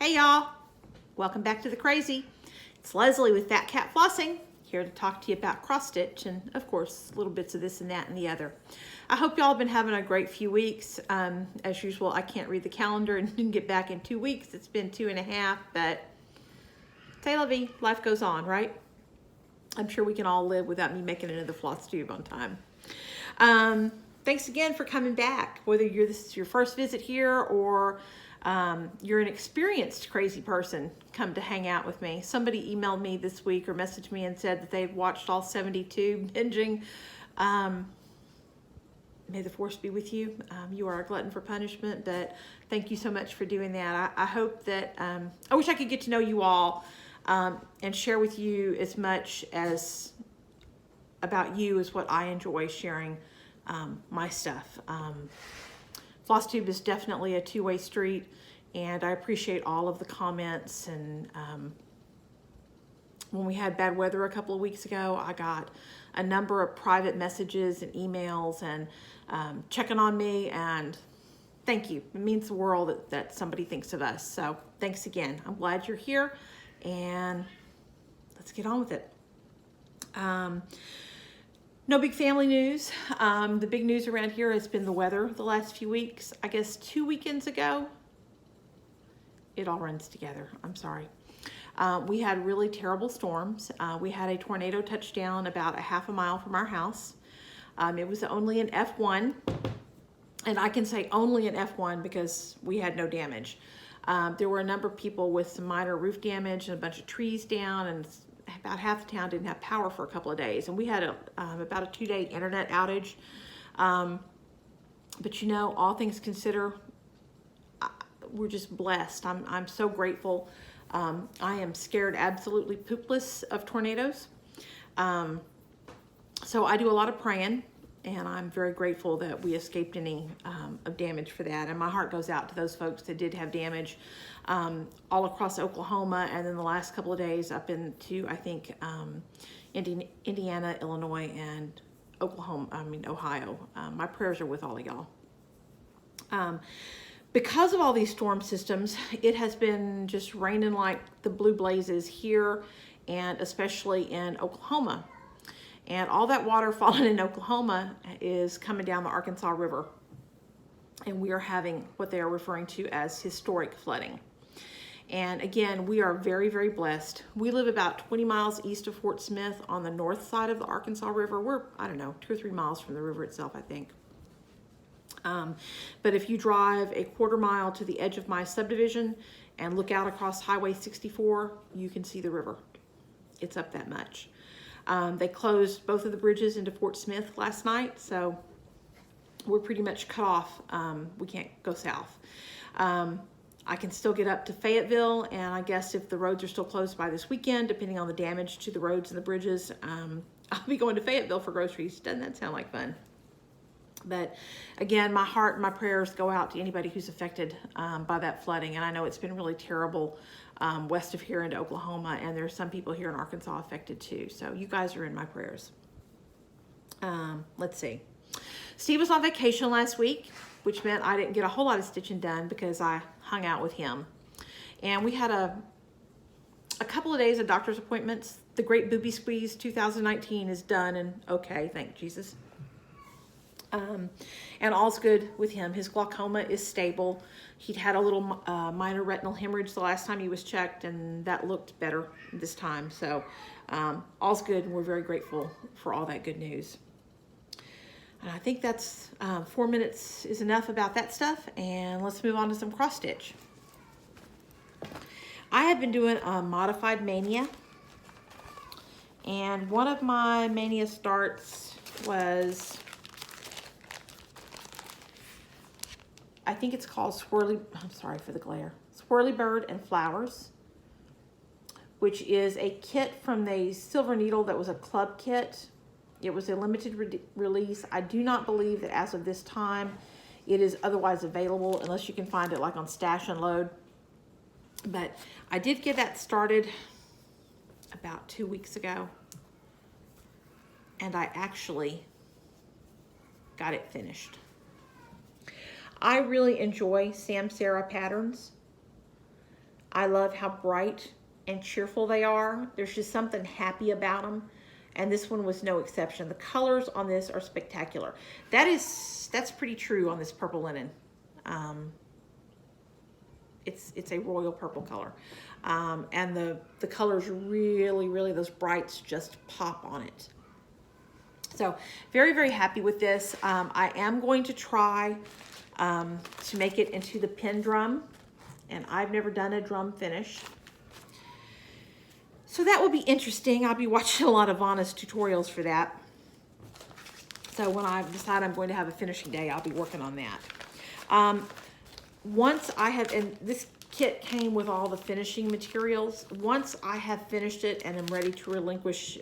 Hey y'all, welcome back to The Crazy. It's Leslie with Fat Cat Flossing, here to talk to you about cross stitch and of course little bits of this and that and the other. I hope y'all have been having a great few weeks. As usual, I can't read the calendar and didn't get back in 2 weeks. It's been 2.5, but c'est la vie, life goes on, right? I'm sure we can all live without me making it into the FlossTube on time. Thanks again for coming back, whether this is your first visit here or you're an experienced crazy person come to hang out with me. Somebody emailed me this week or messaged me and said that they've watched all 72 binging. May the force be with you. You are a glutton for punishment, but thank you so much for doing that. I hope that, I wish I could get to know you all and share with you as much as about you as what I enjoy sharing my stuff. FlossTube is definitely a two-way street, and I appreciate all of the comments. And when we had bad weather a couple of weeks ago, I got a number of private messages and emails and checking on me, and thank you. It means the world that somebody thinks of us. So thanks again. I'm glad you're here, and let's get on with it. No big family news. The big news around here has been the weather the last few weeks. I guess 2 weekends ago, it all runs together. I'm sorry. We had really terrible storms. We had a tornado touchdown about a half a mile from our house. It was only an F1, and I can say only an F1 because we had no damage. There were a number of people with some minor roof damage and a bunch of trees down, and about half the town didn't have power for a couple of days, and we had about a 2-day internet outage. But you know, all things considered, we're just blessed. I'm so grateful. I am scared absolutely poopless of tornadoes. So I do a lot of praying, and I'm very grateful that we escaped any of damage for that. And my heart goes out to those folks that did have damage all across Oklahoma, and then the last couple of days up into, I think, Indiana, Illinois, and Ohio. My prayers are with all of y'all. Because of all these storm systems, it has been just raining like the blue blazes here, and especially in Oklahoma. And all that water falling in Oklahoma is coming down the Arkansas River. And we are having what they are referring to as historic flooding. And again, we are very, very blessed. We live about 20 miles east of Fort Smith on the north side of the Arkansas River. We're, 2 or 3 miles from the river itself, I think. But if you drive a quarter mile to the edge of my subdivision and look out across Highway 64, you can see the river. It's up that much. They closed both of the bridges into Fort Smith last night, so we're pretty much cut off. We can't go south. I can still get up to Fayetteville, and I guess if the roads are still closed by this weekend, depending on the damage to the roads and the bridges, I'll be going to Fayetteville for groceries. Doesn't that sound like fun? But again, my heart and my prayers go out to anybody who's affected by that flooding. And I know it's been really terrible west of here into Oklahoma, and there's some people here in Arkansas affected too. So you guys are in my prayers. Let's see. Steve was on vacation last week, which meant I didn't get a whole lot of stitching done because I hung out with him. And we had a couple of days of doctor's appointments. The Great Booby Squeeze 2019 is done and okay, thank Jesus. And all's good with him. His glaucoma is stable. He'd had a little minor retinal hemorrhage the last time he was checked, and that looked better this time. So all's good, and we're very grateful for all that good news. And I think that's 4 minutes is enough about that stuff, and let's move on to some cross stitch. I have been doing a modified Mania, and one of my Mania starts was, I think it's called Swirly, I'm sorry for the glare, Swirly Bird and Flowers, which is a kit from the Silver Needle that was a club kit. It was a limited release. I do not believe that as of this time it is otherwise available unless you can find it like on Stash and Load. But I did get that started about 2 weeks ago, and I actually got it finished. I really enjoy SamSarah patterns. I love how bright and cheerful they are. There's just something happy about them. And this one was no exception. The colors on this are spectacular. That's pretty true on this purple linen. It's a royal purple color. And the colors really, those brights just pop on it. So very, very happy with this. I am going to try to make it into the pin drum, and I've never done a drum finish. So that will be interesting. I'll be watching a lot of Vanna's tutorials for that. So when I decide I'm going to have a finishing day, I'll be working on that. Once I have, and this kit came with all the finishing materials. Once I have finished it and am ready to relinquish,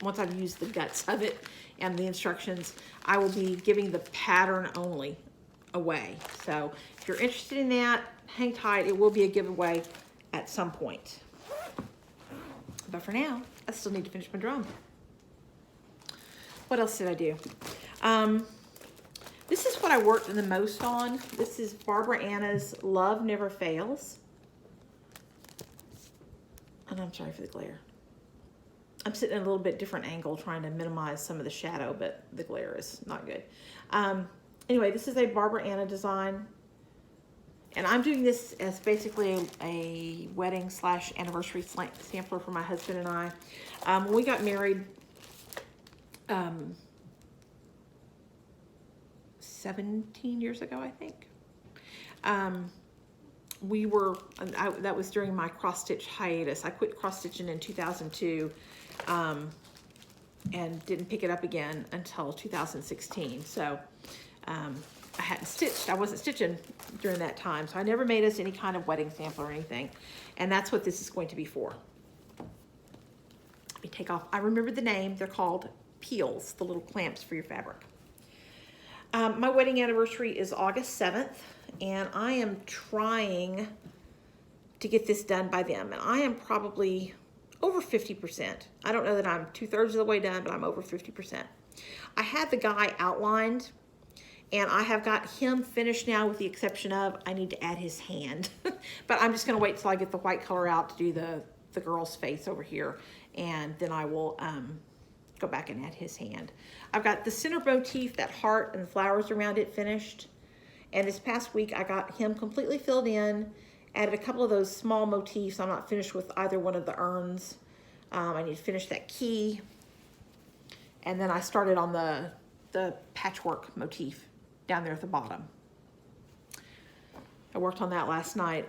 once I've used the guts of it and the instructions, I will be giving the pattern only away. So if you're interested in that, hang tight. It will be a giveaway at some point. But for now, I still need to finish my drum. What else did I do? This is what I worked the most on. This is Barbara Anna's Love Never Fails. And I'm sorry for the glare. I'm sitting in a little bit different angle trying to minimize some of the shadow, but the glare is not good. Anyway, this is a Barbara Anna design. And I'm doing this as basically a wedding / anniversary sampler for my husband and I. When we got married 17 years ago, I think. That was during my cross-stitch hiatus. I quit cross-stitching in 2002 and didn't pick it up again until 2016. So I hadn't stitched. I wasn't stitching during that time. So I never made us any kind of wedding sampler or anything. And that's what this is going to be for. Let me take off. I remember the name. They're called peels, the little clamps for your fabric. My wedding anniversary is August 7th, and I am trying to get this done by them. And I am probably over 50%. I don't know that I'm 2/3 of the way done, but I'm over 50%. I had the guy outlined, and I have got him finished now with the exception of I need to add his hand. But I'm just going to wait till I get the white color out to do the girl's face over here, and then I will go back and add his hand. I've got the center motif, that heart and the flowers around it finished. And this past week I got him completely filled in, added a couple of those small motifs. I'm not finished with either one of the urns. I need to finish that key. And then I started on the patchwork motif down there at the bottom. I worked on that last night.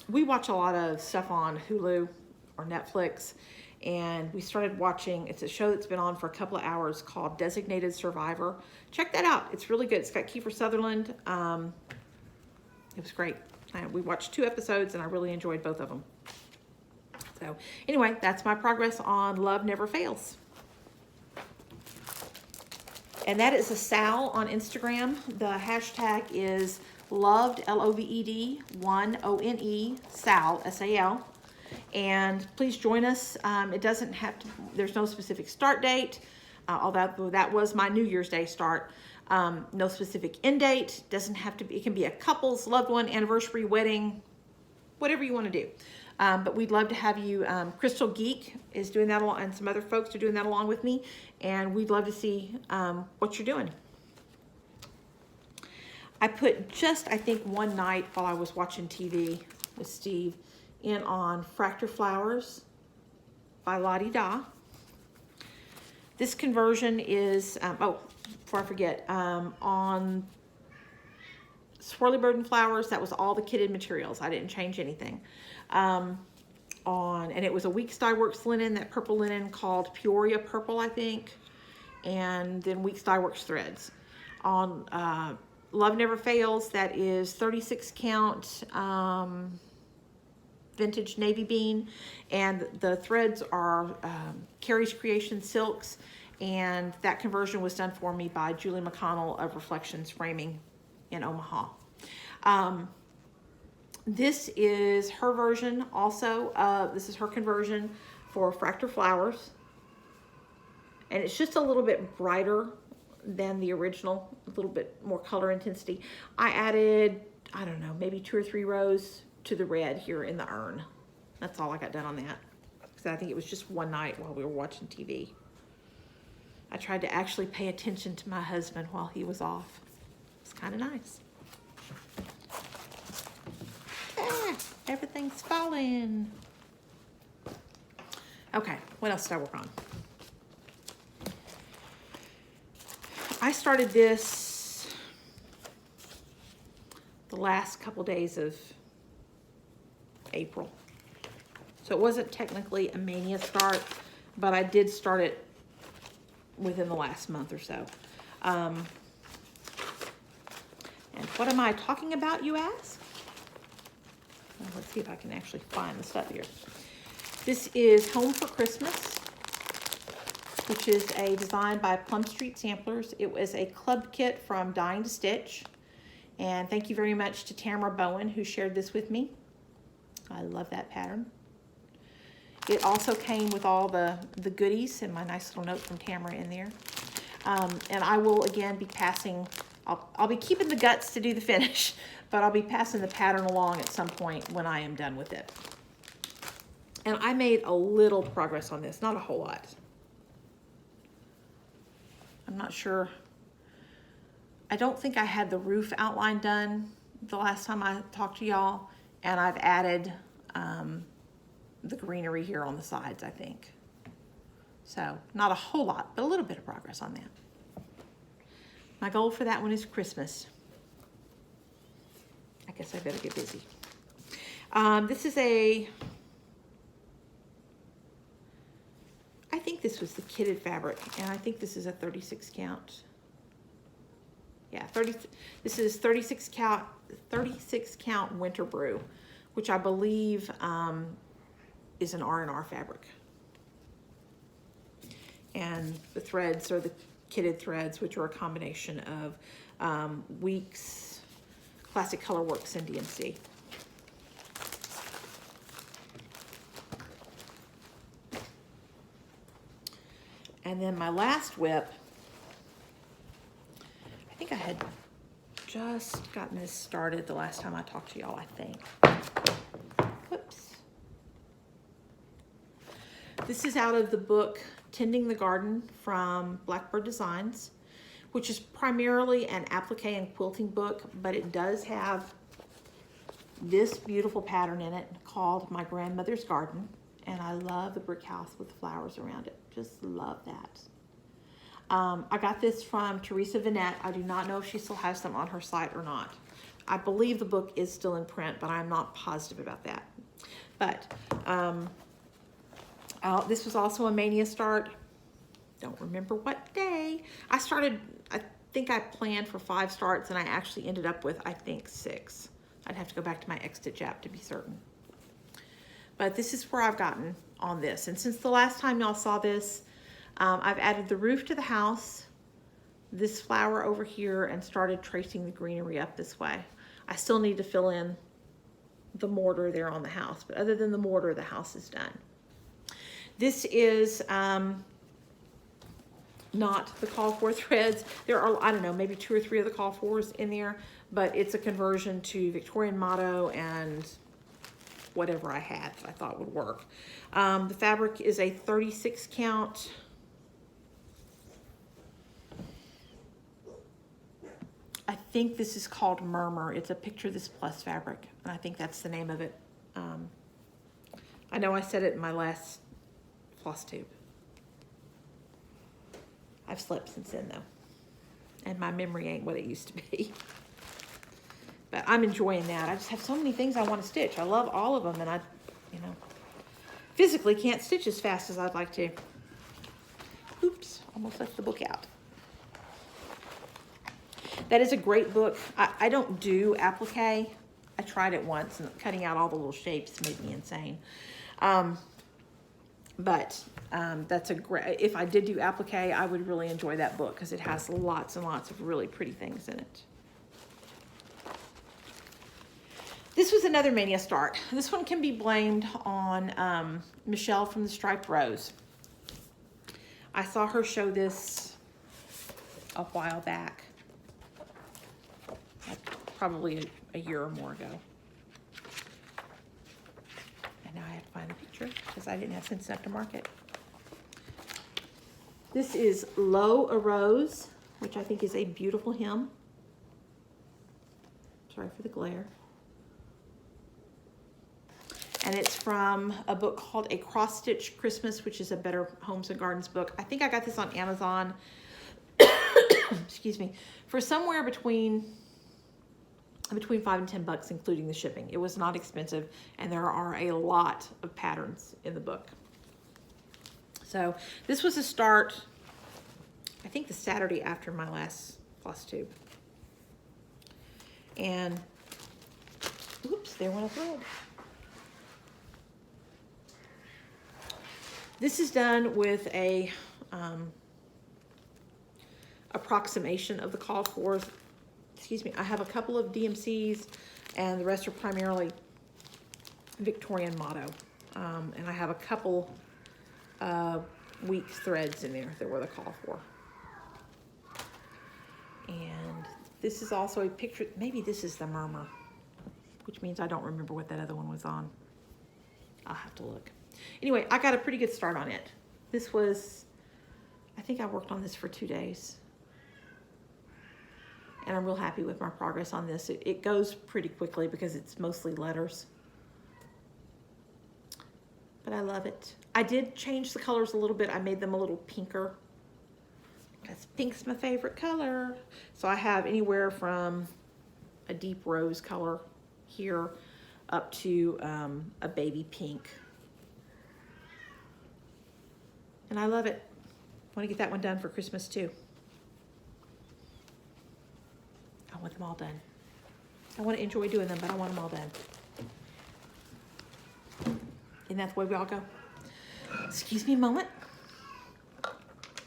We watch a lot of stuff on Hulu or Netflix. And we started watching, it's a show that's been on for a couple of hours called Designated Survivor. Check that out. It's really good. It's got Kiefer Sutherland. It was great. We watched 2 episodes and I really enjoyed both of them. So anyway, that's my progress on Love Never Fails. And that is a Sal on Instagram. The hashtag is loved, L-O-V-E-D, 1-O-N-E, Sal, S-A-L. And please join us. It doesn't have to, there's no specific start date, although that was my New Year's Day start. No specific end date. Doesn't have to be, it can be a couple's, loved one, anniversary, wedding, whatever you want to do. But we'd love to have you. Crystal Geek is doing that along, and some other folks are doing that along with me. And we'd love to see what you're doing. I put just, I think, one night while I was watching TV with Steve in on Fractur Flowers by Lottie Da. This conversion is, oh, before I forget, on Swirly Bird and Flowers, that was all the kitted materials. I didn't change anything. And it was a Weeks Dye Works linen, that purple linen called Peoria Purple, I think, and then Weeks Dye Works threads. On Love Never Fails, that is 36 count vintage navy bean, and the threads are Carrie's Creation silks, and that conversion was done for me by Julie McConnell of Reflections Framing in Omaha. This is her version also. This is her conversion for Fraktur Flowers, and it's just a little bit brighter than the original, a little bit more color intensity. I added, I don't know, maybe 2 or 3 rows to the red here in the urn. That's all I got done on that. Because I think it was just one night while we were watching TV. I tried to actually pay attention to my husband while he was off. It's kind of nice. Ah, everything's falling. Okay, what else did I work on? I started this the last couple days of April. So it wasn't technically a Mania start, but I did start it within the last month or so. And what am I talking about, you ask? Well, let's see if I can actually find the stuff here. This is Home for Christmas, which is a design by Plum Street Samplers. It was a club kit from Dying to Stitch. And thank you very much to Tamara Bowen, who shared this with me. I love that pattern. It also came with all the goodies and my nice little note from Tamara in there. And I will again be passing, I'll be keeping the guts to do the finish, but I'll be passing the pattern along at some point when I am done with it. And I made a little progress on this, not a whole lot. I'm not sure. I don't think I had the roof outline done the last time I talked to y'all, and I've added the greenery here on the sides, I think. So not a whole lot, but a little bit of progress on that. My goal for that one is Christmas. I guess I better get busy. This is I think this was the kitted fabric, and I think this is a 36 count. Yeah, this is 36 count winter brew, which I believe is an R&R fabric. And the threads are the kitted threads, which are a combination of Weeks, Classic Colorworks, and DMC. And then my last whip, I think I had just gotten this started the last time I talked to y'all, I think. Whoops. This is out of the book Tending the Garden from Blackbird Designs, which is primarily an applique and quilting book, but it does have this beautiful pattern in it called My Grandmother's Garden. And I love the brick house with flowers around it. Just love that. I got this from Teresa Vinette. I do not know if she still has them on her site or not. I believe the book is still in print, but I'm not positive about that. But this was also a Mania start. Don't remember what day. I think I planned for 5 starts, and I actually ended up with, I think, 6. I'd have to go back to my X-Stitch app to be certain. But this is where I've gotten on this. And since the last time y'all saw this, I've added the roof to the house, this flower over here, and started tracing the greenery up this way. I still need to fill in the mortar there on the house, but other than the mortar, the house is done. This is not the call for threads. There are, I don't know, maybe 2 or 3 of the call fors in there, but it's a conversion to Victorian motto and whatever I had that I thought would work. The fabric is a 36 count. I think this is called Murmur. It's a Picture This Plus fabric, and I think that's the name of it. I know I said it in my last FlossTube. I've slept since then, though, and my memory ain't what it used to be. But I'm enjoying that. I just have so many things I want to stitch. I love all of them, and I, physically can't stitch as fast as I'd like to. Oops, almost left the book out. That is a great book. I don't do applique. I tried it once, and cutting out all the little shapes made me insane. That's a great, if I did do applique, I would really enjoy that book because it has lots and lots of really pretty things in it. This was another Mania start. This one can be blamed on Michelle from the Striped Rose. I saw her show this a while back, like probably a year or more ago. And now I have to find the picture because I didn't have sense enough to mark it. This is Low a Rose, which I think is a beautiful hem. Sorry for the glare. And it's from a book called A Cross Stitch Christmas, which is a Better Homes and Gardens book. I think I got this on Amazon, excuse me, for somewhere between $5 and $10, including the shipping. It was not expensive, and there are a lot of patterns in the book. So this was a start, I think the Saturday after my last FlossTube. And, oops, there went a thread. This is done with a approximation of the call for. Excuse me, I have a couple of DMCs, and the rest are primarily Victorian motto. And I have a couple weak threads in there that were the call for. And this is also a picture, maybe this is the Murmur, which means I don't remember what that other one was on. I'll have to look. Anyway, I got a pretty good start on it. This was, I think I worked on this for 2 days. And I'm real happy with my progress on this. It goes pretty quickly because it's mostly letters. But I love it. I did change the colors a little bit. I made them a little pinker, because pink's my favorite color. So I have anywhere from a deep rose color here up to a baby pink. And I love it. I want to get that one done for Christmas too. I want them all done. I want to enjoy doing them, but I want them all done. Isn't that the way we all go? Excuse me a moment.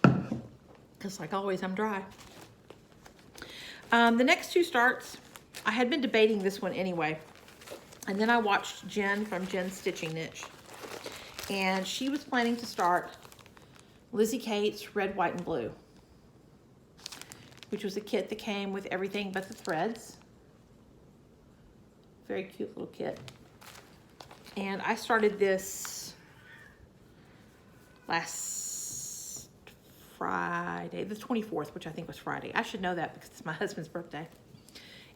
Because like always, I'm dry. The next two starts, I had been debating this one anyway. And then I watched Jen from Jen's Stitching Niche. And she was planning to start LizzieKate's Red, White, and Blue, which was a kit that came with everything but the threads. Very cute little kit. And I started this last Friday, the 24th, which I think was Friday. I should know that because it's my husband's birthday.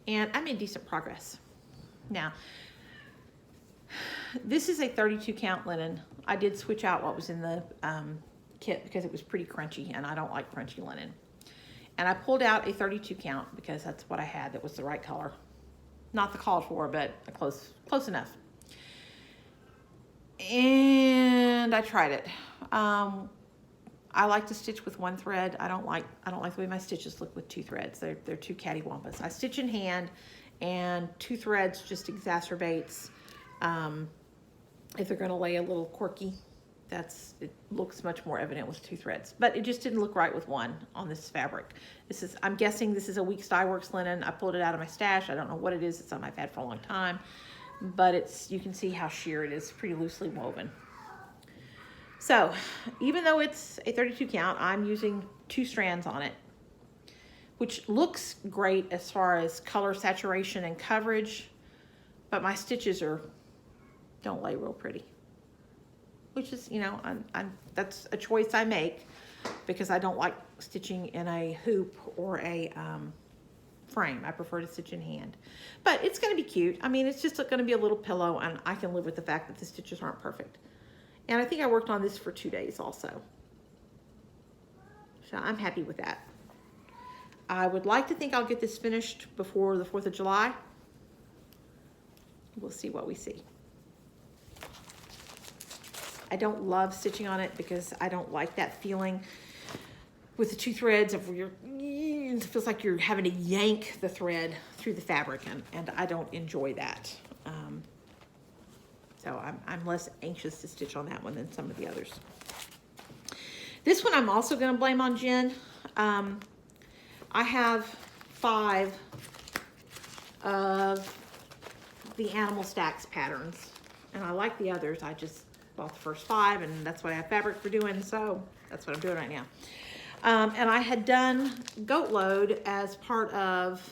And I made decent progress. Now, this is a 32 count linen. I did switch out what was in the kit because it was pretty crunchy, and I don't like crunchy linen. And I pulled out a 32 count because that's what I had that was the right color. Not the called for, but close enough. And I tried it. I like to stitch with one thread. I don't like the way my stitches look with two threads. They're too cattywampus. I stitch in hand, and two threads just exacerbates if they're going to lay a little quirky. It looks much more evident with two threads, but it just didn't look right with one on this fabric. I'm guessing this is a Weeks Dye Works linen. I pulled it out of my stash. I don't know what it is. It's something I've had for a long time, but you can see how sheer it is, pretty loosely woven. So even though it's a 32 count, I'm using 2 strands on it, which looks great as far as color saturation and coverage, but my stitches don't lay real pretty. Which is, that's a choice I make because I don't like stitching in a hoop or a frame. I prefer to stitch in hand. But it's going to be cute. I mean, it's just going to be a little pillow, and I can live with the fact that the stitches aren't perfect. And I think I worked on this for 2 days also. So I'm happy with that. I would like to think I'll get this finished before the 4th of July. We'll see what we see. I don't love stitching on it because I don't like that feeling with the 2 threads of it feels like you're having to yank the thread through the fabric, and I don't enjoy that. So I'm less anxious to stitch on that one than some of the others. This one I'm also going to blame on Jen. I have 5 of the Animal Stacks patterns, and I like the others. I just bought the first 5, and that's what I have fabric for doing, so that's what I'm doing right now. And I had done Goat Load as part of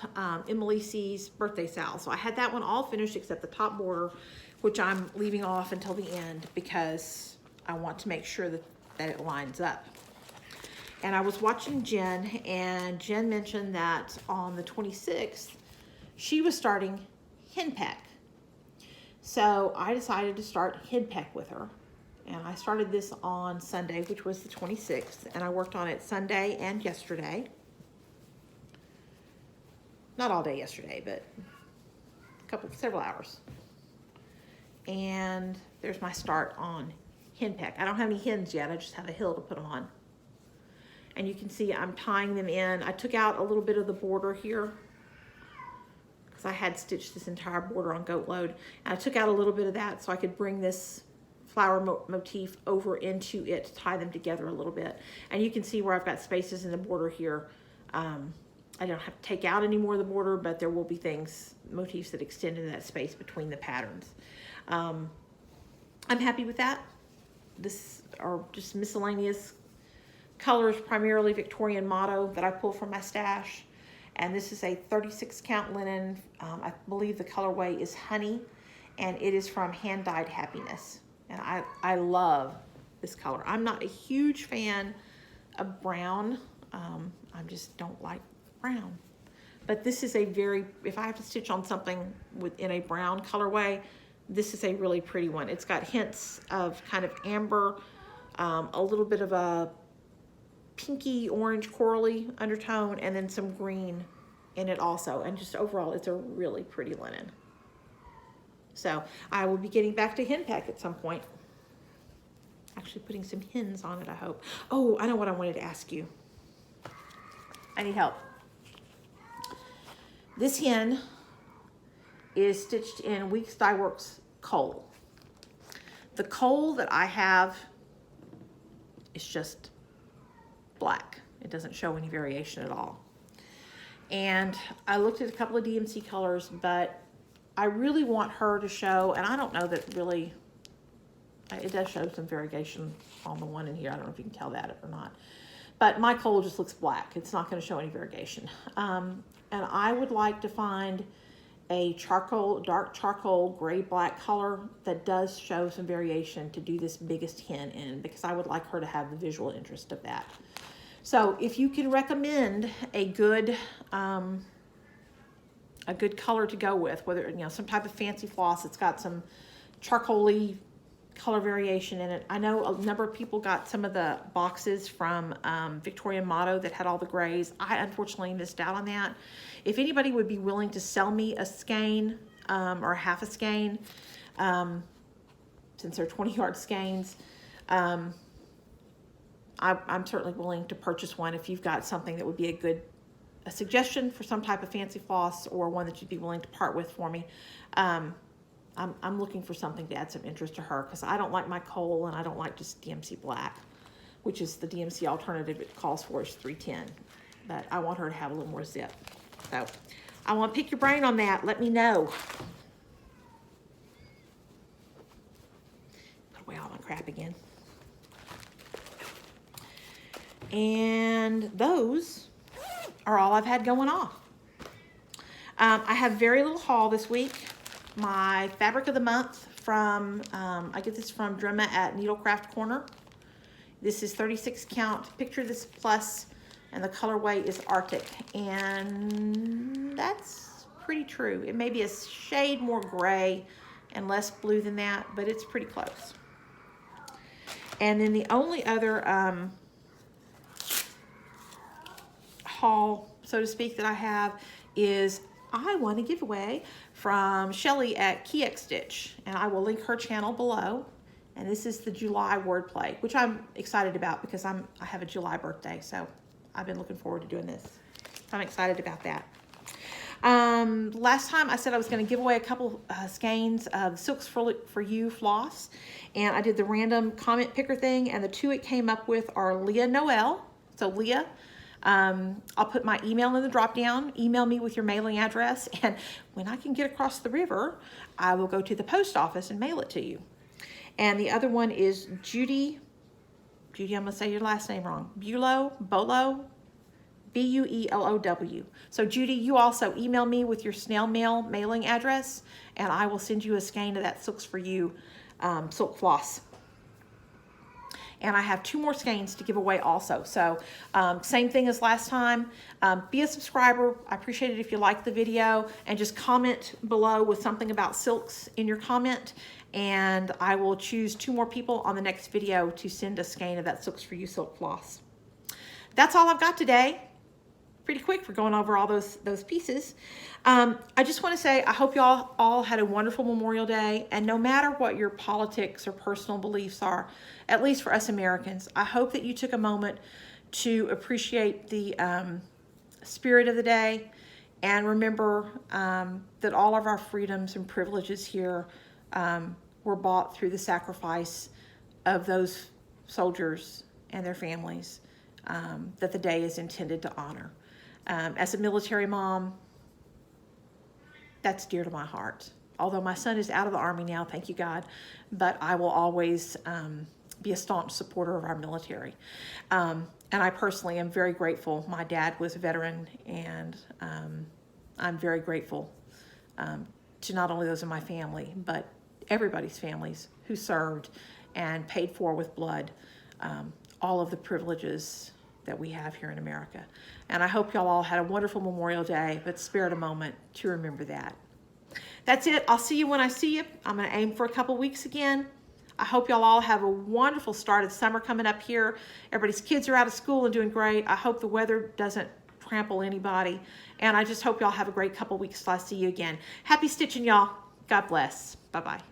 Emily C's birthday sale. So I had that one all finished except the top border, which I'm leaving off until the end because I want to make sure that it lines up. And I was watching Jen, and Jen mentioned that on the 26th, she was starting henpeck. So I decided to start henpeck with her. And I started this on Sunday, which was the 26th, and I worked on it Sunday and yesterday. Not all day yesterday, but several hours. And there's my start on henpeck. I don't have any hens yet, I just have a hill to put them on. And you can see I'm tying them in. I took out a little bit of the border here because I had stitched this entire border on Goat Load. And I took out a little bit of that so I could bring this flower motif over into it to tie them together a little bit. And you can see where I've got spaces in the border here. I don't have to take out any more of the border, but there will be motifs that extend into that space between the patterns. I'm happy with that. This are just miscellaneous colors, primarily Victorian motto that I pull from my stash. And this is a 36 count linen. I believe the colorway is Honey, and it is from Hand Dyed Happiness. And I love this color. I'm not a huge fan of brown. I just don't like brown. But this is if I have to stitch on something in a brown colorway, this is a really pretty one. It's got hints of kind of amber, a little bit of a pinky orange corally undertone, and then some green in it also. And just overall, it's a really pretty linen. So I will be getting back to henpeck at some point. Actually putting some hens on it, I hope. Oh, I know what I wanted to ask you. I need help. This hen is stitched in Weeks Dye Works coal. The coal that I have is just black. It doesn't show any variation at all. And I looked at a couple of DMC colors, but I really want her to show, and I don't know that really, it does show some variegation on the one in here. I don't know if you can tell that or not. But my coal just looks black. It's not going to show any variegation. And I would like to find a dark charcoal, gray-black color that does show some variation to do this biggest hen in, because I would like her to have the visual interest of that. So if you can recommend a good color to go with, whether, some type of fancy floss that's got some charcoal-y color variation in it. I know a number of people got some of the boxes from Victorian Motto that had all the grays. I unfortunately missed out on that. If anybody would be willing to sell me a skein or half a skein, since they're 20-yard skeins, I'm certainly willing to purchase one if you've got something that would be a suggestion for some type of fancy floss, or one that you'd be willing to part with for me. I'm looking for something to add some interest to her, because I don't like my coal, and I don't like just DMC black, which is the DMC alternative it calls for is 310. But I want her to have a little more zip. So I want to pick your brain on that. Let me know. Put away all my crap again. And those are all I've had going on. I have very little haul this week. My fabric of the month I get this from Drema at Needlecraft Corner. This is 36 count. Picture this plus, and the colorway is Arctic. And that's pretty true. It may be a shade more gray and less blue than that, but it's pretty close. And then the only other haul, so to speak, that I have is I won a giveaway from Shelly at KeyX Stitch, and I will link her channel below. And this is the July wordplay, which I'm excited about because I have a July birthday, so I've been looking forward to doing this. I'm excited about that. Last time I said I was going to give away a couple skeins of Silks for You floss, and I did the random comment picker thing, and the two it came up with are Leah Noel. So Leah, I'll put my email in the drop down. Email me with your mailing address, and when I can get across the river, I will go to the post office and mail it to you. And the other one is Judy Judy, I'm going to say your last name wrong. Bolo, B-U-E-L-O-W. So Judy, you also email me with your snail mail mailing address, and I will send you a skein of that Silks for You silk floss. And I have 2 more skeins to give away also. So same thing as last time. Be a subscriber. I appreciate it if you like the video, and just comment below with something about silks in your comment, and I will choose 2 more people on the next video to send a skein of that Silks for You silk floss. That's all I've got today. Pretty quick for going over all those pieces. I just want to say I hope y'all all had a wonderful Memorial Day, and no matter what your politics or personal beliefs are, at least for us Americans, I hope that you took a moment to appreciate the spirit of the day, and remember that all of our freedoms and privileges here were bought through the sacrifice of those soldiers and their families that the day is intended to honor. As a military mom, that's dear to my heart. Although my son is out of the Army now, thank you God, but I will always be a staunch supporter of our military. And I personally am very grateful. My dad was a veteran, and I'm very grateful to not only those in my family, but everybody's families who served and paid for with blood all of the privileges that we have here in America. And I hope y'all all had a wonderful Memorial Day, but spared a moment to remember that. That's it. I'll see you when I see you. I'm going to aim for a couple weeks again. I hope y'all all have a wonderful start of summer coming up here. Everybody's kids are out of school and doing great. I hope the weather doesn't trample anybody. And I just hope y'all have a great couple weeks till I see you again. Happy stitching, y'all. God bless. Bye-bye.